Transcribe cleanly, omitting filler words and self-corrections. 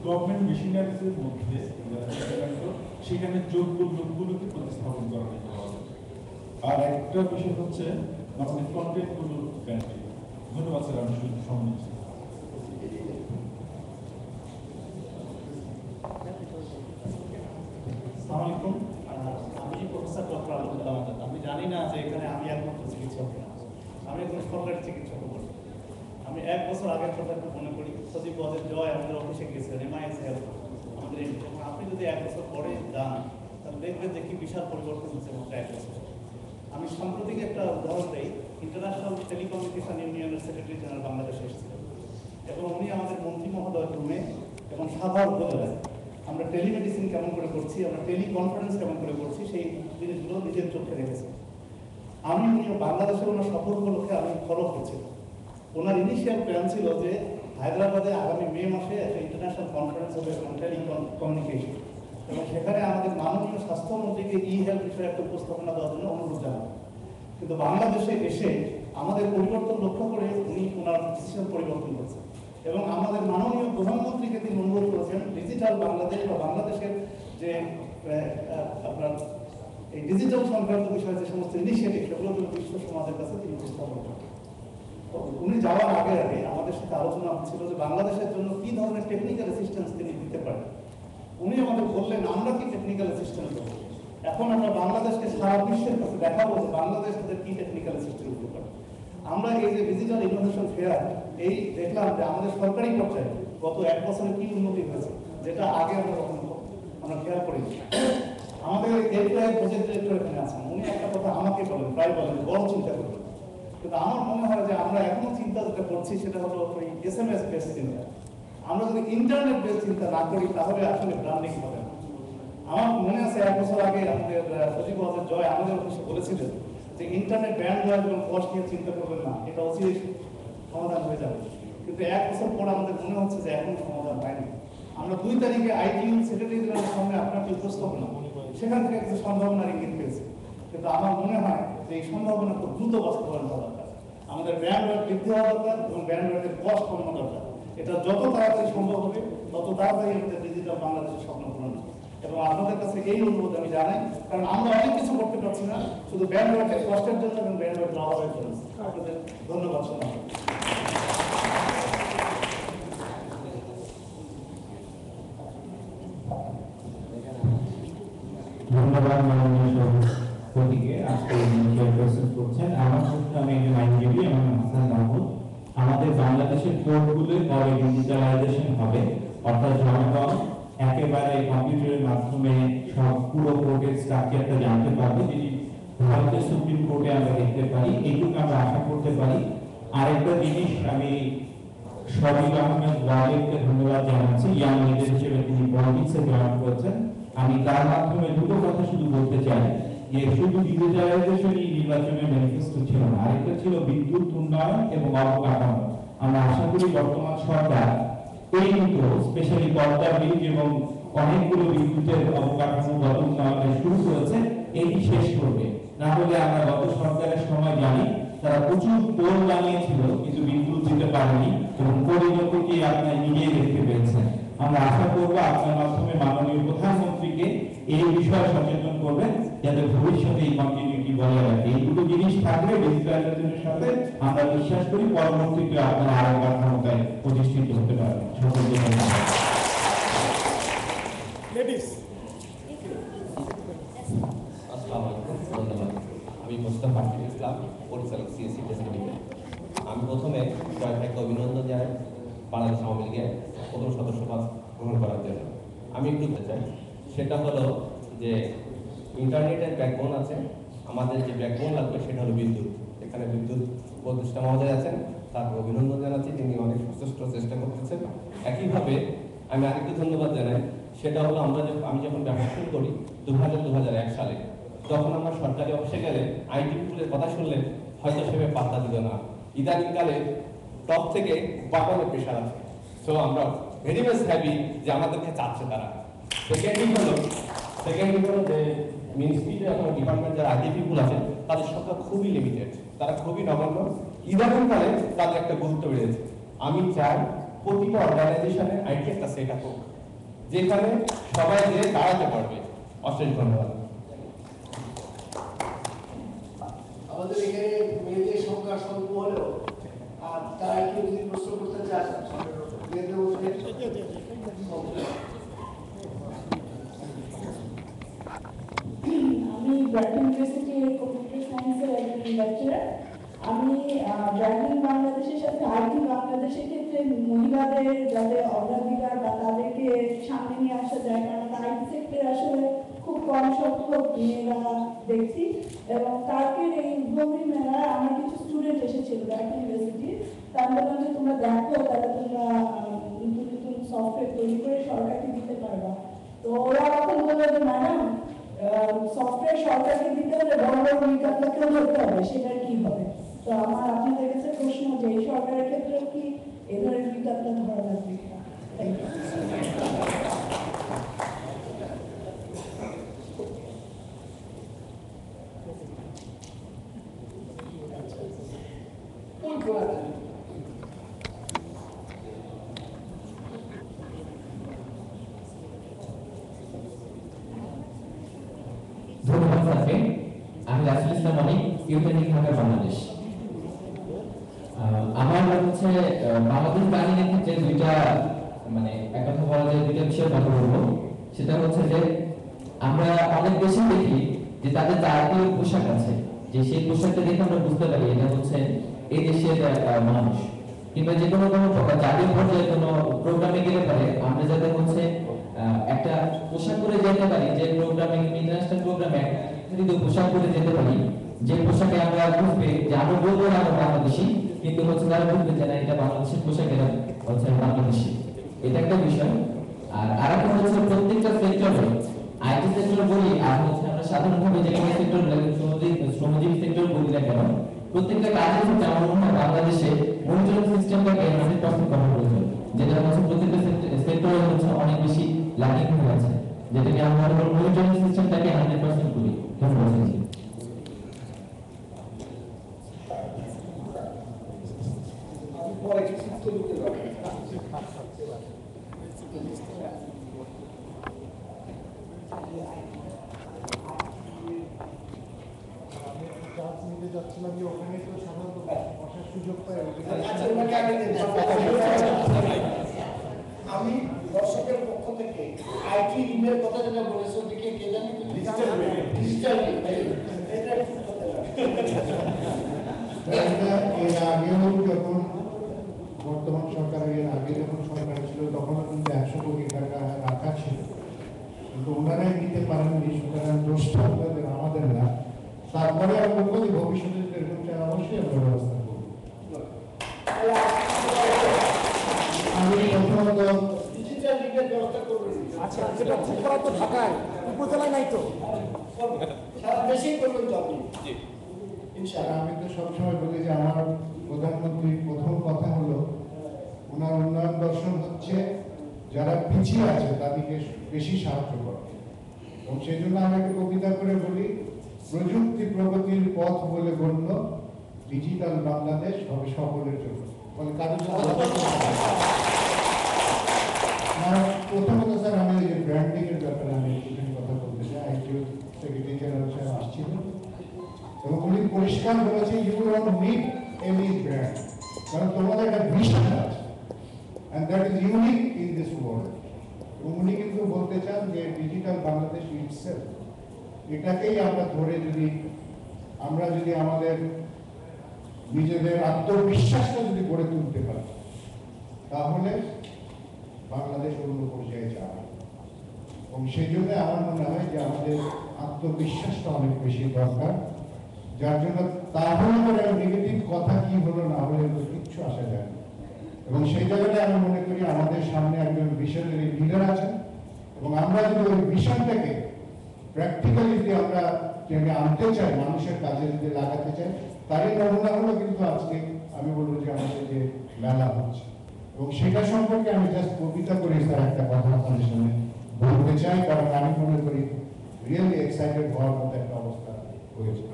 Government মেশিনারিজের মধ্যে সেখানে যোগ্য লোকগুলোকে প্রতিস্থাপন করা যেতে হবে। আর একটা বিষয় হচ্ছে আমাদের কন্টেন্টগুলোর ব্যান্ডিং। ধন্যবাদ স্যার, আমি শুধু সম্মানিত। আসসালামু আলাইকুম। আমি প্রফেসর ডক্টর আলমগীর আহমেদ। আমি জানি না যে এখানে আমি একমাত্র চিকিৎসক না, আমি একজন সরকারি চিকিৎসক বলি। আমি 1 বছর আগের কথা একটু মনে করি, সচিব পদের জয় আমাদের অফিসে গিয়েছিলেন MIS হেলথ আমাদের। এবং আপনি যদি 1 বছর পরে যান তাহলে দেখবেন যে কি বিশাল পরিবর্তন হচ্ছে মাত্র 1 বছর। আমি সাম্প্রতিক একটা উদাহরণ দিই। ইন্টারন্যাশনাল টেলিকমিউনিকেশন ইউনিয়নের সেক্রেটারি জেনারেল বাংলাদেশে এসেছিলেন এবং উনি আমাদের মন্ত্রী মহোদয়ের রুমে এবং সাধারণ বললেন আমরা টেলিমেডিসিন কেমন করে করছি, আমরা টেলিকনফারেন্স কেমন করে করছি, সেই জিনিসগুলো নিজের চোখে দেখেছি। আমি বাংলাদেশের ওনার সফর উপলক্ষে আমি ফলো করছিলাম। ওনার ইনিশিয়াল প্ল্যান ছিল যে হায়দ্রাবাদে আগামী মে মাসে একটা ইন্টারন্যাশনাল কনফারেন্স হবে টেলিকমিউনিকেশন, এবং সেখানে আমাদের মাননীয় স্বাস্থ্যমন্ত্রীকে হেলথ বিষয়ে একটা উপস্থাপনা দেওয়ার জন্য অনুরোধ জানান। কিন্তু বাংলাদেশে এসে আমাদের পরিবর্তন লক্ষ্য করে উনি ওনার ডিসিশন পরিবর্তন করেছেন এবং আমাদের মাননীয় প্রধানমন্ত্রীকে তিনি অনুরোধ করেছেন ডিজিটাল বাংলাদেশ বা বাংলাদেশের যে আপনার এই ডিজিটাল সংক্রান্ত বিষয়ে যে সমস্ত ইনিশিয়েটিভ সেগুলো বিশ্ব সমাজের কাছে তিনি উপস্থাপন করেন। তো উনি যাওয়ার আগে আগে আমাদের সাথে আলোচনা হচ্ছিল যে বাংলাদেশের জন্য কি ধরনের টেকনিক্যাল অ্যাসিস্ট্যান্স তিনি দিতে পারেন। উনি আমাদের বললেন আমরা কি টেকনিক্যাল অ্যাসিস্ট্যান্স দেবো, এখন আমরা বাংলাদেশকে সারা বিশ্বের কাছে দেখাবো যে বাংলাদেশ তাদের কি টেকনিক্যাল অ্যাসিস্ট্যান্স দিতে পারে। আমরা এই যে ডিজিটাল ইনোভেশন ফেয়ার এই দেখলাম যে আমাদের সরকারি পর্যায়ে গত 1 বছরে কি উন্নতি হয়েছে, যেটা আগে আমরা খেয়াল করি। আমাদের এরপরে প্রজেক্ট ডিরেক্টর এখানে আছেন, উনি একটা কথা আমাকে বলেন, প্রায় বলেন বড় চিন্তা করবেন, কিন্তু আমার মনে হয় যে আমরা এখনো চিন্তা যেটা করছি সেটা হলো ওই SMS বেস চিন্তা। আমরা যদি ইন্টারনেট বেস চিন্তা না করি তাহলে আসলে ব্র্যান্ডিং হবে না। আমার মনে আছে 1 বছর আগে আমাদের সচিব পদের জয় আমাদের অফিসে বলেছিলেন যে ইন্টারনেট ব্যান্ড হওয়ার এবং কস্ট নিয়ে চিন্তা করবেন না, এটা অচিরেই সমাধান হয়ে যাবে। কিন্তু 1 বছর পর আমাদের মনে হচ্ছে যে এখনো সমাধান হয়নি। আমরা 2 তারিখে ITU সেক্রেটারি জেনারেলের সামনে আপনার উপস্থাপনা, সেখান থেকে কিছু সম্ভাবনার ইঙ্গিত পেয়েছে, কিন্তু আমার মনে হয় যে এই সম্ভাবনা খুব দ্রুত বাস্তবায়ন হওয়া দরকার। আমাদের ব্যান্ডওয়ার্ড বৃদ্ধি হওয়া দরকার এবং ব্যান্ডওয়ার্ডের কস্ট কমানো দরকার। এটা যত তাড়াতাড়ি সম্ভব হবে তত তাড়াতাড়ি আমাদের ডিজিটাল বাংলাদেশের স্বপ্ন পূরণ হবে। এবং আপনাদের কাছে এই অনুরোধ আমি জানাই, কারণ আমরা অনেক কিছু করতে পারছি না শুধু ব্যান্ডওয়ার্ডের কষ্টের জন্য এবং ব্যান্ডওয়ার্ড অভাবের জন্য। আপনাদের ধন্যবাদ শোনা। ধন্যবাদ মাননীয় সভাপতিকে আজকে প্রশ্ন করছেন। আমার প্রশ্ন, আমি একজন আইনজীবী, আমার নাম হাসান মাহমুদ। আমাদের বাংলাদেশের কোর্টগুলো কবে ডিজিটালাইজেশন হবে, অর্থাৎ জনগণ একেবারে কম্পিউটারের মাধ্যমে সব পুরো কোর্টের স্ট্রাকচারটা জানতে পারবে, যেটি ভারতের সুপ্রিম কোর্টে আমরা দেখতে পারি, এইটুকু আমরা আশা করতে পারি। আরেকটা জিনিস, আমি শরীফ আহমেদ ওয়ালিদকে ধন্যবাদ জানাচ্ছি, ইয়াং লিডার হিসেবে তিনি পলিটিক্সে জয়েন করেছেন। আমি তার মাধ্যমে দুটো কথা শুধু বলতে চাই, যে শুধু ডিজিটালাইজেশনই নির্বাচনের ম্যানিফেস্টো ছিল না, আরেকটা ছিল বিদ্যুৎ উন্নয়ন এবং অবকাঠামো। আমরা আশা করি বর্তমান সরকার এই দুটো, স্পেশালি পদ্মা ব্রিজ এবং অনেকগুলো বিদ্যুতের অবকাঠামোগত উন্নয়ন শুরু করেছে, এটি শেষ করবে। না হলে আমরা গত সরকারের সময় জানি তারা প্রচুর পোল বানিয়েছিল কিন্তু বিদ্যুৎ দিতে পারেনি, এবং পরিণতি আপনারা নিজেই দেখতে পেয়েছেন। আমরা আশা করব আপনার মাধ্যমে মাননীয় প্রধানমন্ত্রীকে এই বিষয়ে সচেতন করবেন, যাতে ভবিষ্যতে এই কন্টিনিউটি বজায় রাখে। এই দুটো জিনিস থাকলে ডিজিটালাইজেশনের সাথে আমরা বিশ্বাস করি পরবর্তীতে আপনারা আরো কাঠামোটায় প্রতিষ্ঠিত হতে পারবেন। সকলকে ধন্যবাদ। ধন্যবাদ। আমি মোস্তফা ইসলাম, পরিচালক CSE টেস্টমিটার। আমি প্রথমে জয় ভাইকে অভিনন্দন জানাই বাংলাদেশ আওয়ামী লীগের প্রথম সদস্যপদ গ্রহণ করার জন্য। আমি একটু বলতে চাই, সেটা হলো যে ইন্টারনেটের ব্যাকবোন আছে, আমাদের যে ব্যাকবোন লাগবে সেটা হলো বিদ্যুৎ। এখানে বিদ্যুৎ উপদেষ্টা মহোদয় আছেন, তাকে অভিনন্দন জানাচ্ছি, তিনি অনেক সচেষ্ট চেষ্টা করতেছেন। একইভাবে আমি আরেকটু ধন্যবাদ জানাই, সেটা হলো আমি যখন ব্যবসা শুরু করি 2000-2001 সালে, তখন আমরা সরকারি অফিসে গেলে আইটি পুলের কথা শুনলে হয়তো সেভাবে পাত্তা দিল না। ইদানিংকালে টপ থেকে বাটনের প্রেশার আছে, সো আমরা ভেরি মাচ হ্যাপি যে আমাদেরকে চাচ্ছে তারা। সেকেন্ডলি হলো যে মিনিস্ট্রিতে এখন ডিপার্টমেন্ট যারা আইটি পিপুল আছে তাদের সংখ্যা খুবই লিমিটেড, তারা খুবই নগণ্য। ইদানিংকালে তাদের একটা গুরুত্ব বেড়েছে। আমি চাই প্রতিটা অর্গানাইজেশনে আইটি একটা সেট আপ হোক, যেখানে সবাই গিয়ে দাঁড়াতে পারবে। অশেষ ধন্যবাদ। আমাদের এখানে মেয়েদের সংখ্যা স্বল্প হলেও আর তারা কেউ যদি প্রশ্ন করতে চায় মেয়েদের মধ্যে আমি ব্র্যাকলিন ইউনিভার্সিটির কম্পিউটার সায়েন্সের একজন লেকচারার। আমি ব্র্যাকলিন বাংলাদেশের সাথে আইটি বাংলাদেশের ক্ষেত্রে মহিলাদের যাতে অগ্রাধিকার বা তাদেরকে সামনে নিয়ে আসা যায়, কারণ আইটি সেক্টরে আসলে খুব কম সংখ্যক মেয়েরা দেখছি। এবং কালকের এই উদ্বোধনী মেলায় আমার কিছু স্টুডেন্ট এসেছিল ব্র্যাকলিন ইউনিভার্সিটির, তারা বললাম যে তোমরা দেখো তাহলে তোমরা নতুন নতুন সফটওয়্যার তৈরি করে সরকারকে দিতে পারবা। তো ওরা তখন বললো যে ম্যাডাম সফটওয়্যার সরকারকে দিতে হলে বড় বড় বিজ্ঞাপনকেও ধরতে হবে, সেটার কি হবে? তো আমার আপনাদের কাছে প্রশ্ন যে এই সরকারের ক্ষেত্রেও কি এ ধরনের বিজ্ঞাপন ধরা লাগবে কিনা? Thank you. ধন্যবাদ স্যারকে। আমি রাসেল ইসলাম অনিক, ইউথেনিক ঢাকা বাংলাদেশ। আমার হচ্ছে বাংলাদেশ গানের ক্ষেত্রে দুইটা মানে এক কথা বলা যায় দুইটা বিষয় কথা বলবো। সেটা হচ্ছে যে আমরা অনেক দেশে দেখি যে তাদের জাতীয় পোশাক আছে, যে সেই পোশাকটা দেখে আমরা বুঝতে পারি এটা হচ্ছে এই দেশের মানুষ। কিংবা যে কোনো জাতীয় পর্যায়ে কোনো প্রোগ্রামে গেলে পারে আমরা যাতে হচ্ছে একটা পোশাক পরে যেতে পারি, যে প্রোগ্রামে ইন্টারন্যাশনাল প্রোগ্রামে একটা পোশাক পরে যেতে পারি, যে পোশাকে আমরা বুঝবে যে আমরা বলবো না আমরা বাংলাদেশি, কিন্তু হচ্ছে তারা বুঝবে যে না এটা বাংলাদেশের পোশাক, এটা হচ্ছে বাংলাদেশি। এটা একটা বিষয়। আর আরেকটা হচ্ছে প্রত্যেকটা সেক্টরে আইটি সেক্টর বলি আর হচ্ছে আমরা সাধারণভাবে যে কোনো সেক্টর শ্রমজীবী সেক্টর বলি না কেন, প্রত্যেকটা কাজের ক্ষেত্রে আমার মনে হয় বাংলাদেশে মনিটরিং সিস্টেমটাকে 100% করা প্রয়োজন, যেটা হচ্ছে প্রত্যেকটা সেক্টরে হচ্ছে অনেক বেশি ল্যাকিং হয়ে আছে, যেটাকে আমরা মনিটরিং সিস্টেমটাকে 100% করি। ধন্যবাদ। যাচ্ছিলাম যে ওখানে তো সাধারণত বসার সুযোগ পাই। আমি দর্শকের পক্ষ থেকে আইটি ঋণের কথা যেটা বলেছো ওদিকে কে জানি ডিজিটাল এর আগেও যখন বর্তমান সরকারের এর আগে যখন সরকার ছিল তখনও কিন্তু 100 কোটি টাকা রাখা ছিল, কিন্তু ওনারাই নিতে পারেননি, সুতরাং দোষটা আমাদের না। তারপরে আমি বলবো যে ভবিষ্যতে এরকম চাই অবশ্যই আমরা ব্যবস্থা করবো। আমি প্রথমত ডিজিটাল লিগের ব্যবস্থা করবো। আচ্ছা, যেটা ঠিক করা তো ঢাকায়, উপজেলায় নাই তো, সারা দেশেই করবেন তো আপনি? ইনশাআল্লাহ। আমি তো সবসময় বলি যে আমার প্রধানমন্ত্রীর প্রথম কথা হলো ওনার উন্নয়ন দর্শন হচ্ছে যারা পিছিয়ে আছে তাদেরকে বেশি সাহায্য করা, এবং সেই জন্য আমি একটা কবিতা করে বলি, প্রযুক্তি প্রগতির পথ বলে গণ্য, ডিজিটাল বাংলাদেশ হবে সকলের জন্য। মানে কারোর জন্য প্রথমত স্যার আমি এই যে ব্র্যান্ডিং এর ব্যাপারে আমি এখানে কথা বলতে চাই। আইটি সেক্রেটারি জেনারেল সাহেব আসছিলেন এবং উনি পরিষ্কার বলেছে you don't need any brand, কারণ তোমাদের একটা ভিশন আছে and that is unique in this world। এবং উনি কিন্তু বলতে চান যে ডিজিটাল বাংলাদেশ ইটসেলফ, এটাকেই আমরা ধরে আমরা যদি আমাদের নিজেদের আত্মবিশ্বাসটা যদি গড়ে তুলতে পারি তাহলে বাংলাদেশ অন্য পর্যায়ে যাবে। এবং সেই জন্য আমার মনে হয় যে আমাদের আত্মবিশ্বাসটা অনেক বেশি দরকার, যার জন্য তাহলে করে নেগেটিভ কথা কি হলো না হলে কিচ্ছু আসা যায় না। এবং সেই জায়গাটা আমি মনে করি আমাদের সামনে একজন ভিশনারি লিডার আছেন, এবং আমরা যদি ওই ভিশনটাকে প্র্যাকটিক্যালি যদি আমরা আনতে চাই, মানুষের কাজে যদি লাগাতে চাই, তারই নমুনা হলো কিন্তু আজকে আমি বলবো যে আমাদের যে মেলা হচ্ছে। এবং সেটা সম্পর্কে আমি জাস্ট কবিতা করে স্যার একটা কথা আপনাদের সামনে বলতে চাই, কারণ আমি মনে করি রিয়েলি এক্সাইটেড হওয়ার মতো একটা অবস্থা হয়েছে।